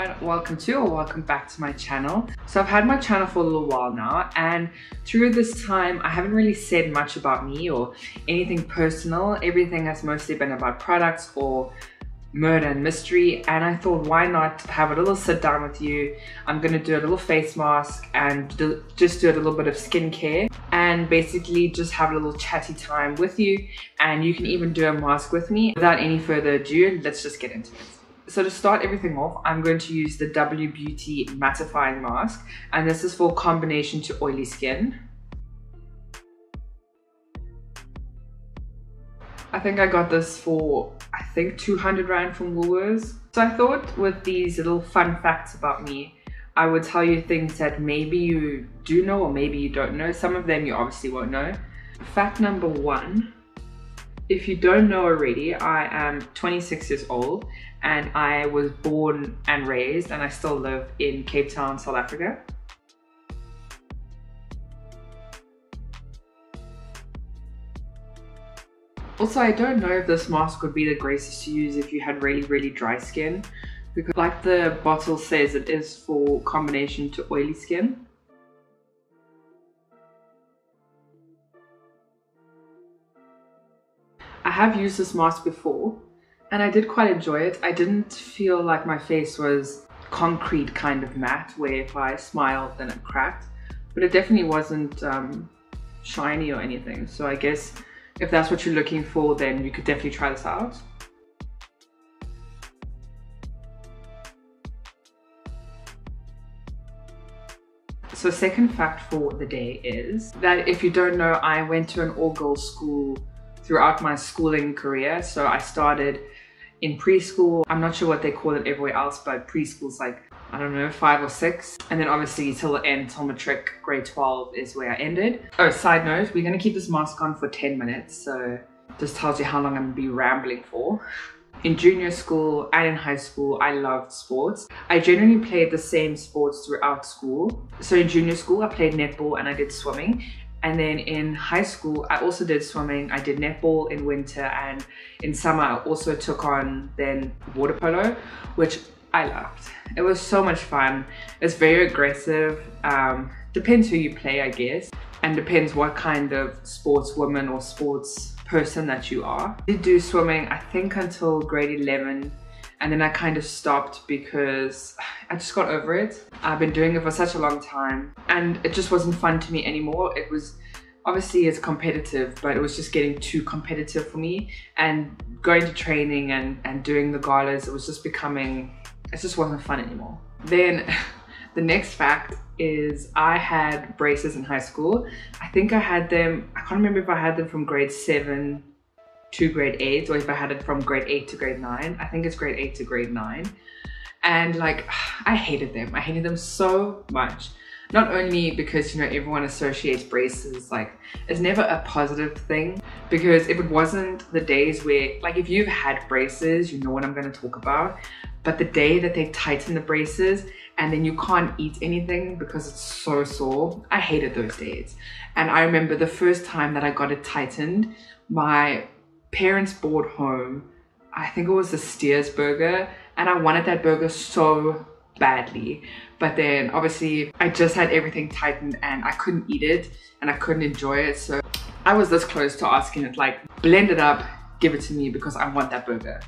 everyone, welcome back to my channel. So I've had my channel for a little while now, and through this time I haven't really said much about me or anything personal. Everything has mostly been about products or murder and mystery, and I thought, why not have a little sit down with you. I'm gonna do a little face mask and just do a little bit of skincare and basically just have a little chatty time with you, and you can even do a mask with me. Without any further ado, let's just get into it. So to start everything off, I'm going to use the W Beauty mattifying mask, and this is for combination to oily skin. I think I got this for, 200 Rand from Woolworths. So I thought with these little fun facts about me, I would tell you things that maybe you do know or maybe you don't know. Some of them you obviously won't know. Fact number 1, if you don't know already, I am 26 years old and I was born and raised, and I still live in Cape Town, South Africa. Also, I don't know if this mask would be the greatest to use if you had really dry skin, because like the bottle says, it is for combination to oily skin. I have used this mask before and I did quite enjoy it. I didn't feel like my face was concrete kind of matte where if I smiled then it cracked, but it definitely wasn't shiny or anything. So I guess if that's what you're looking for, then you could definitely try this out. So second fact for the day is that if you don't know, I went to an all-girls school throughout my schooling career. So I started in preschool. I'm not sure what they call it everywhere else, but preschool's like, I don't know, 5 or 6. And then obviously till the end, till matric, grade 12 is where I ended. Oh, side note, we're gonna keep this mask on for 10 minutes. So just tells you how long I'm gonna be rambling for. In junior school and in high school, I loved sports. I generally played the same sports throughout school. So in junior school, I played netball and I did swimming. And then in high school, I also did swimming. I did netball in winter, and in summer, I also took on then water polo, which I loved. It was so much fun. It's very aggressive. Depends who you play, I guess, and depends what kind of sportswoman or sports person that you are. I did do swimming, I think, until grade 11. And then I kind of stopped because I just got over it. I've been doing it for such a long time and it just wasn't fun to me anymore. It was, obviously it's competitive, but it was just getting too competitive for me. And going to training and doing the galas, it was just becoming, it just wasn't fun anymore. Then the next fact is I had braces in high school. I think I had them, I can't remember if I had them from grade 7 to grade 8 or if I had it from grade 8 to grade 9. I think it's grade 8 to grade 9. And like, I hated them. I hated them so much. Not only because, you know, everyone associates braces, like, it's never a positive thing, because if it wasn't the days where, like, if you've had braces, you know what I'm going to talk about, but the day that they tighten the braces and then you can't eat anything because it's so sore, I hated those days. And I remember the first time that I got it tightened, my parents brought home, I think it was a Steers burger, and I wanted that burger so badly. But then obviously I just had everything tightened and I couldn't eat it and I couldn't enjoy it. So I was this close to asking it, like, blend it up, give it to me because I want that burger.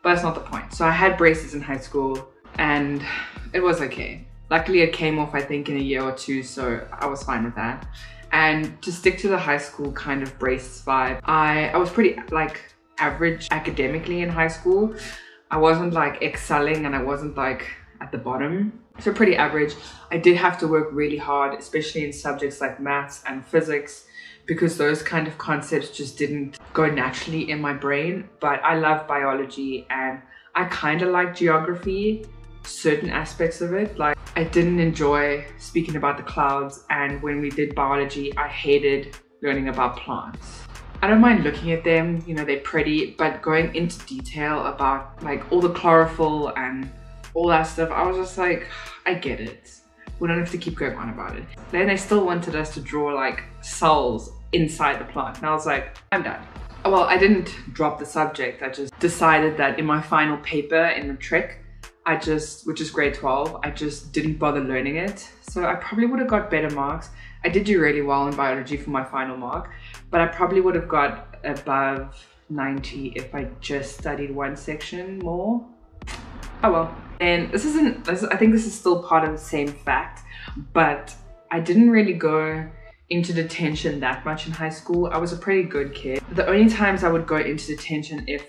But that's not the point. So I had braces in high school and it was okay. Luckily it came off, I think, in a year or 2, so I was fine with that. And to stick to the high school kind of brace vibe, I was pretty like average academically in high school. I wasn't like excelling and I wasn't like at the bottom. So pretty average. I did have to work really hard, especially in subjects like maths and physics, because those kind of concepts just didn't go naturally in my brain. But I love biology and I kind of like geography, certain aspects of it. Like, I didn't enjoy speaking about the clouds, and when we did biology, I hated learning about plants. I don't mind looking at them, you know, they're pretty, but going into detail about like all the chlorophyll and all that stuff, I was just like, I get it. We don't have to keep going on about it. Then they still wanted us to draw like cells inside the plant, and I was like, I'm done. Well, I didn't drop the subject. I just decided that in my final paper in matric, which is grade 12, I just didn't bother learning it. So I probably would have got better marks. I did do really well in biology for my final mark, but I probably would have got above 90 if I just studied one section more. Oh well. And I think this is still part of the same fact, but I didn't really go into detention that much in high school. I was a pretty good kid. The only times I would go into detention if,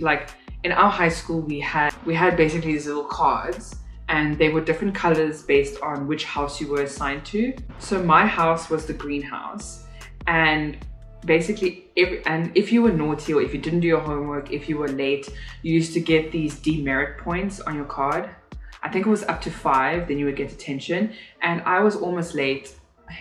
like, in our high school we had basically these little cards, and they were different colors based on which house you were assigned to. So my house was the greenhouse, and basically if you were naughty or if you didn't do your homework, if you were late, you used to get these demerit points on your card. I think it was up to 5, then you would get detention, and I was almost late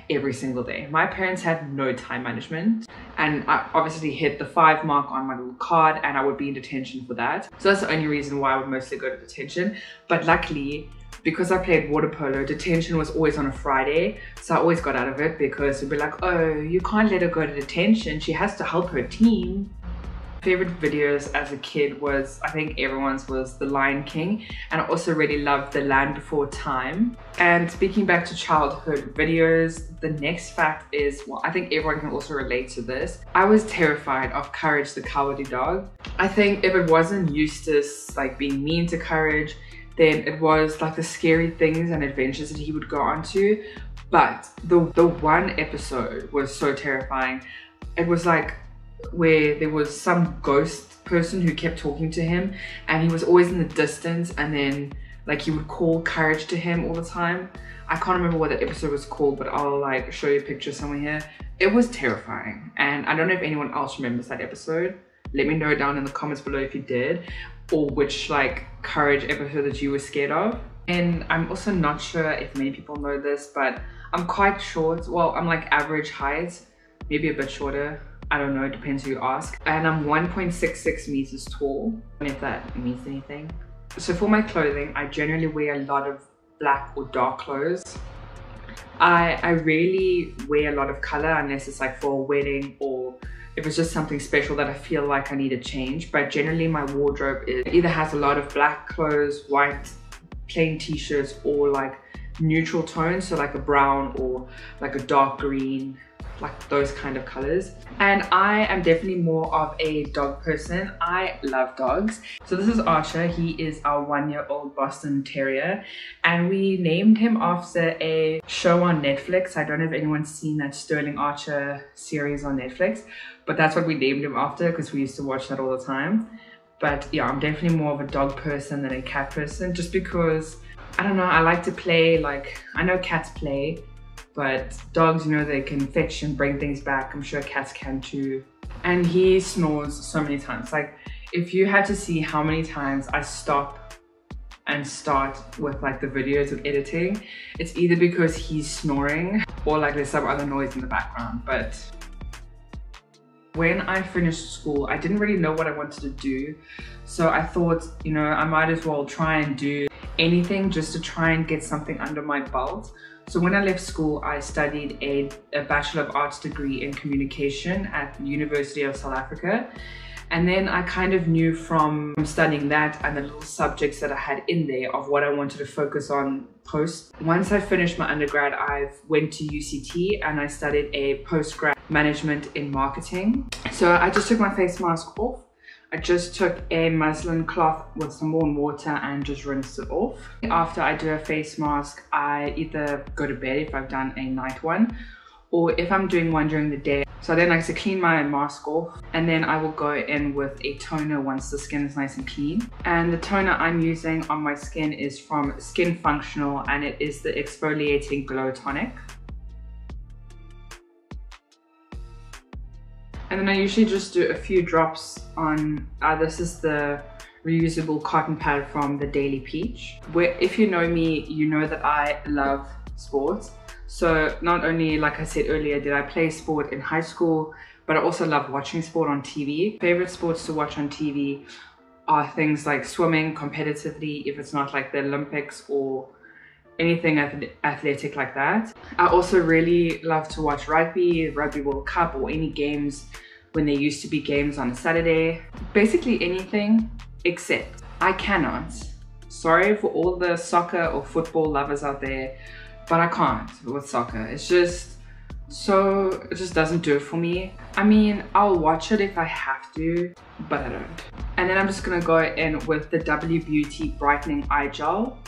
every single day. My parents had no time management, and I obviously hit the 5 mark on my little card, and I would be in detention for that. So that's the only reason why I would mostly go to detention. But luckily, because I played water polo, detention was always on a Friday, so I always got out of it, because it'd be like, oh, you can't let her go to detention, she has to help her team. Favorite videos as a kid was, I think everyone's was The Lion King, and I also really loved The Land Before Time. And speaking back to childhood videos, the next fact is, well, I think everyone can also relate to this. I was terrified of Courage the Cowardly Dog. I think if it wasn't Eustace like being mean to Courage, then it was like the scary things and adventures that he would go on to. But the one episode was so terrifying. It was like where there was some ghost person who kept talking to him, and he was always in the distance, and then like he would call Courage to him all the time. I can't remember what that episode was called, but I'll like show you a picture somewhere here. It was terrifying, and I don't know if anyone else remembers that episode. Let me know down in the comments below if you did, or which like Courage episode that you were scared of. And I'm also not sure if many people know this, but I'm quite short. Well, I'm like average height, maybe a bit shorter. I don't know, it depends who you ask. And I'm 1.66 meters tall, if that means anything. So for my clothing, I generally wear a lot of black or dark clothes. I rarely wear a lot of color unless it's like for a wedding, or if it's just something special that I feel like I need to change. But generally my wardrobe either has a lot of black clothes, white plain t-shirts, or like neutral tones, so like a brown or like a dark green, like those kind of colors. And I am definitely more of a dog person. I love dogs. So this is Archer. He is our 1-year-old Boston Terrier, and we named him after a show on Netflix. I don't know if anyone's seen that Sterling Archer series on Netflix, but that's what we named him after, because we used to watch that all the time. But yeah, I'm definitely more of a dog person than a cat person, just because, I don't know, I like to play. Like, I know cats play, but dogs, you know, they can fetch and bring things back. I'm sure cats can too. And he snores so many times. Like, if you had to see how many times I stop and start with like the videos of editing, it's either because he's snoring or like there's some other noise in the background. But when I finished school, I didn't really know what I wanted to do. So I thought, you know, I might as well try and do anything just to try and get something under my belt. So when I left school, I studied a Bachelor of Arts degree in communication at the University of South Africa. And then I kind of knew from studying that and the little subjects that I had in there of what I wanted to focus on post. Once I finished my undergrad, I went to UCT and I studied a postgrad management in marketing. So I just took my face mask off. I just took a muslin cloth with some warm water and just rinsed it off. After I do a face mask, I either go to bed if I've done a night one, or if I'm doing one during the day. So then I like to clean my mask off, and then I will go in with a toner once the skin is nice and clean. And the toner I'm using on my skin is from Skin Functional, and it is the Exfoliating Glow Tonic. And then I usually just do a few drops on, this is the reusable cotton pad from the Daily Peach. Where, if you know me, you know that I love sports. So not only, like I said earlier, did I play sport in high school, but I also love watching sport on TV. Favorite sports to watch on TV are things like swimming competitively, if it's not like the Olympics or anything athletic like that. I also really love to watch rugby, Rugby World Cup, or any games when there used to be games on a Saturday. Basically anything, except I cannot Sorry for all the soccer or football lovers out there, but I can't with soccer. It's just it just doesn't do it for me. I mean, I'll watch it if I have to, but I don't. And then I'm just gonna go in with the W Beauty Brightening Eye Gel.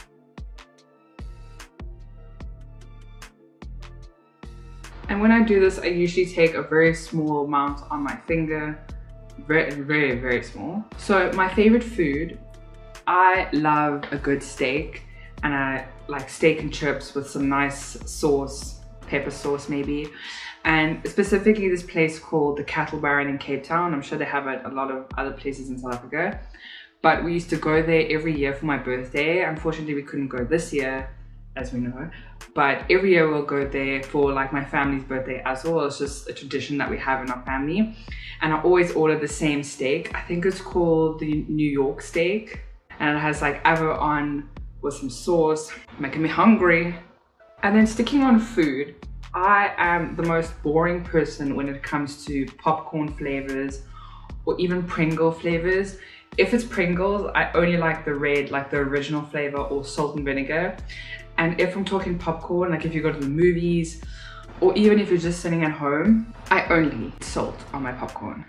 And when I do this, I usually take a very small amount on my finger, very small. So my favorite food, I love a good steak, and I like steak and chips with some nice sauce, pepper sauce maybe. And specifically this place called the Cattle Baron in Cape Town. I'm sure they have it a lot of other places in South Africa, but we used to go there every year for my birthday. Unfortunately, we couldn't go this year, as we know, but every year we'll go there for like my family's birthday as well. It's just a tradition that we have in our family. And I always order the same steak. I think it's called the New York steak, and it has like avo on with some sauce, making me hungry. And then sticking on food, I am the most boring person when it comes to popcorn flavors or even Pringle flavors. If it's Pringles, I only like the red, like the original flavor, or salt and vinegar. And if I'm talking popcorn, like if you go to the movies, or even if you're just sitting at home, I only salt on my popcorn.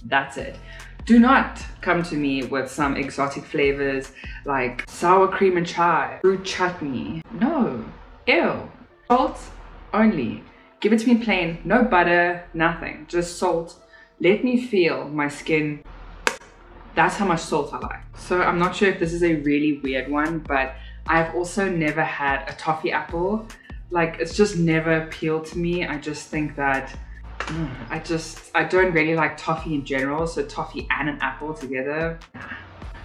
That's it. Do not come to me with some exotic flavors like sour cream and chai, fruit chutney. No, ew. Salt only. Give it to me plain, no butter, nothing, just salt. Let me feel my skin. That's how much salt I like. So I'm not sure if this is a really weird one, but I've also never had a toffee apple. Like, it's just never appealed to me. I just think that I don't really like toffee in general, so toffee and an apple together.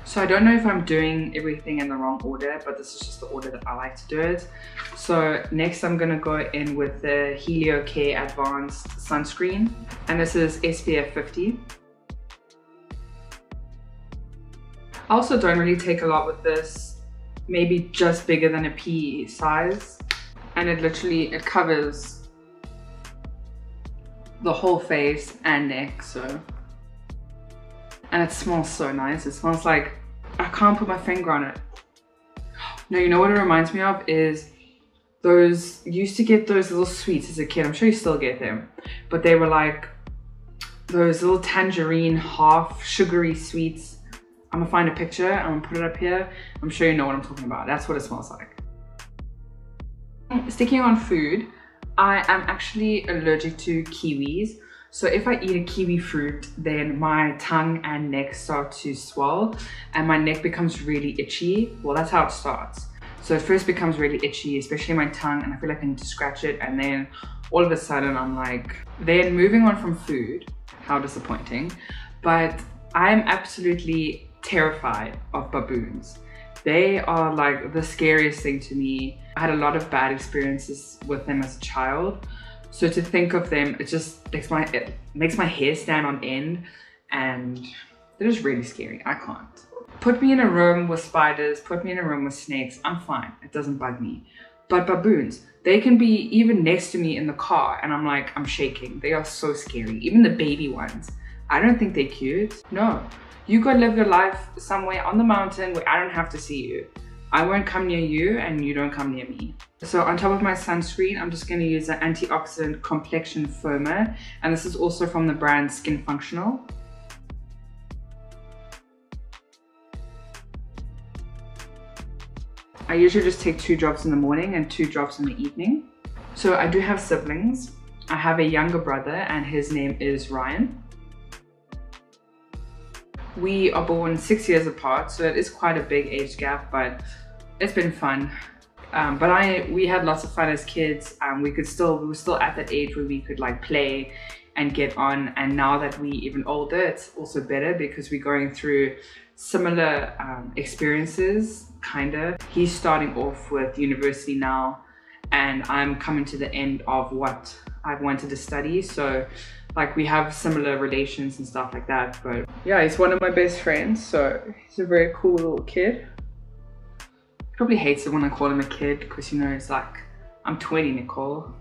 So I don't know if I'm doing everything in the wrong order, but this is just the order that I like to do it. So next I'm gonna go in with the Heliocare Advanced Sunscreen, and this is SPF 50. I also don't really take a lot with this, maybe just bigger than a pea size. And it covers the whole face and neck, so. And it smells so nice. It smells like, I can't put my finger on it. No, you know what it reminds me of is those, you used to get those little sweets as a kid. I'm sure you still get them, but they were like those little tangerine half sugary sweets. I'm gonna find a picture, I'm gonna put it up here. I'm sure you know what I'm talking about. That's what it smells like. Sticking on food, I am actually allergic to kiwis. So if I eat a kiwi fruit, then my tongue and neck start to swell and my neck becomes really itchy. Well, that's how it starts. So it first becomes really itchy, especially my tongue, and I feel like I need to scratch it, and then all of a sudden I'm like, then moving on from food, how disappointing. But I'm absolutely terrified of baboons. They are like the scariest thing to me. I had a lot of bad experiences with them as a child. So to think of them, it just makes my hair stand on end, and they're just really scary. I can't. Put me in a room with spiders, put me in a room with snakes, I'm fine. It doesn't bug me. But baboons, they can be even next to me in the car and I'm like, I'm shaking. They are so scary. Even the baby ones. I don't think they're cute. No. You go live your life somewhere on the mountain where I don't have to see you. I won't come near you and you don't come near me. So on top of my sunscreen, I'm just going to use an antioxidant complexion firmer, and this is also from the brand Skin Functional. I usually just take 2 drops in the morning and 2 drops in the evening. So I do have siblings. I have a younger brother and his name is Ryan. We are born 6 years apart, so it is quite a big age gap, but it's been fun. We had lots of fun as kids. We were still at that age where we could like play and get on, and now that we're even older, it's also better because we're going through similar experiences, kinda. He's starting off with university now, and I'm coming to the end of what I've wanted to study, so like we have similar relations and stuff like that. But yeah, he's one of my best friends, so he's a very cool little kid. He probably hates it when I call him a kid because, you know, it's like, I'm 20, Nicole.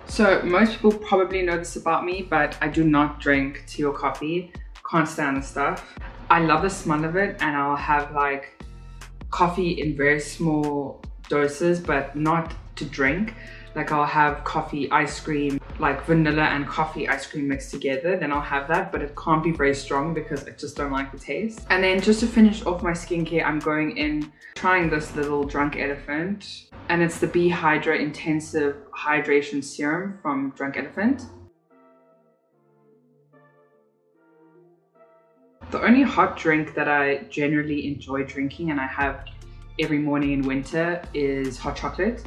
So most people probably know this about me, but I do not drink tea or coffee. Can't stand the stuff. I love the smell of it, and I'll have like coffee in very small doses, but not to drink. Like I'll have coffee ice cream, like vanilla and coffee ice cream mixed together, then I'll have that, but it can't be very strong because I just don't like the taste. And then just to finish off my skincare, I'm going in trying this little Drunk Elephant, and it's the Be Hydra Intensive Hydration Serum from Drunk Elephant. The only hot drink that I generally enjoy drinking and I have every morning in winter is hot chocolate.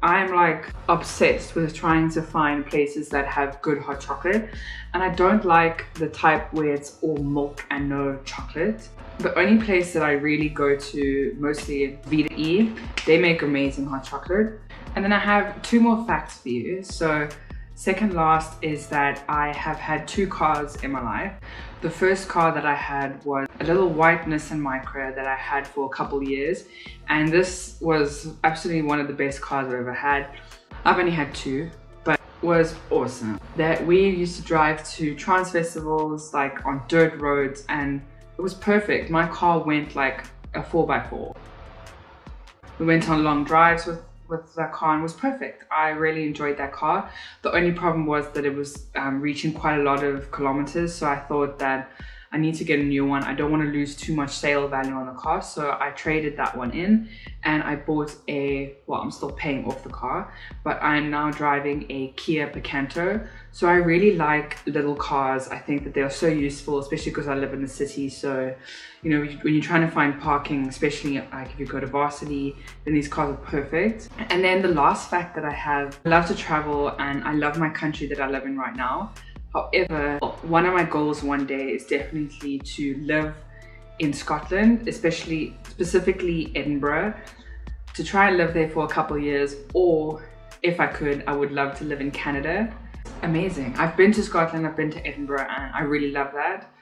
I'm like obsessed with trying to find places that have good hot chocolate, and I don't like the type where it's all milk and no chocolate. The only place that I really go to mostly is Vita E. They make amazing hot chocolate. And then I have 2 more facts for you. So second last is that I have had 2 cars in my life. The first car that I had was a little white Nissan Micra that I had for a couple years, and this was absolutely one of the best cars I've ever had. I've only had 2, but it was awesome. That we used to drive to trance festivals like on dirt roads, and it was perfect. My car went like a 4x4. We went on long drives with that car and it was perfect. I really enjoyed that car. The only problem was that it was reaching quite a lot of kilometers, so I thought that I need to get a new one. I don't want to lose too much sale value on the car, so I traded that one in and I bought well, I'm still paying off the car, but I'm now driving a Kia Picanto. So I really like little cars. I think that they're so useful, especially because I live in the city. So, you know, when you're trying to find parking, especially like if you go to Varsity, then these cars are perfect. And then the last fact that I have, I love to travel and I love my country that I live in right now. However, one of my goals one day is definitely to live in Scotland, specifically Edinburgh, to try and live there for a couple of years, or if I could, I would love to live in Canada. Amazing. I've been to Scotland, I've been to Edinburgh, and I really love that.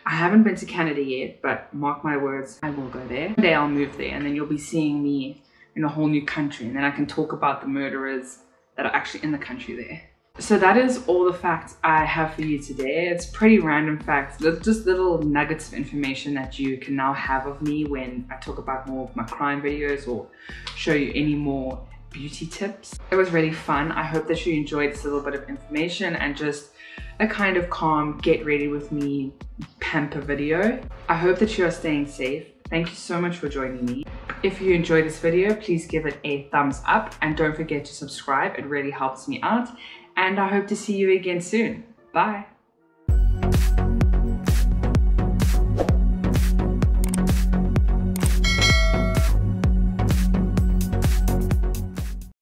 I haven't been to Canada yet, but mark my words, I will go there. One day I'll move there and then you'll be seeing me in a whole new country, and then I can talk about the murderers that are actually in the country there. So that is all the facts I have for you today. It's pretty random facts, just little nuggets of information that you can now have of me when I talk about more of my crime videos or show you any more beauty tips. It was really fun. I hope that you enjoyed this little bit of information and just a kind of calm, get ready with me pamper video. I hope that you are staying safe. Thank you so much for joining me. If you enjoyed this video, please give it a thumbs up and don't forget to subscribe. It really helps me out. And I hope to see you again soon. Bye.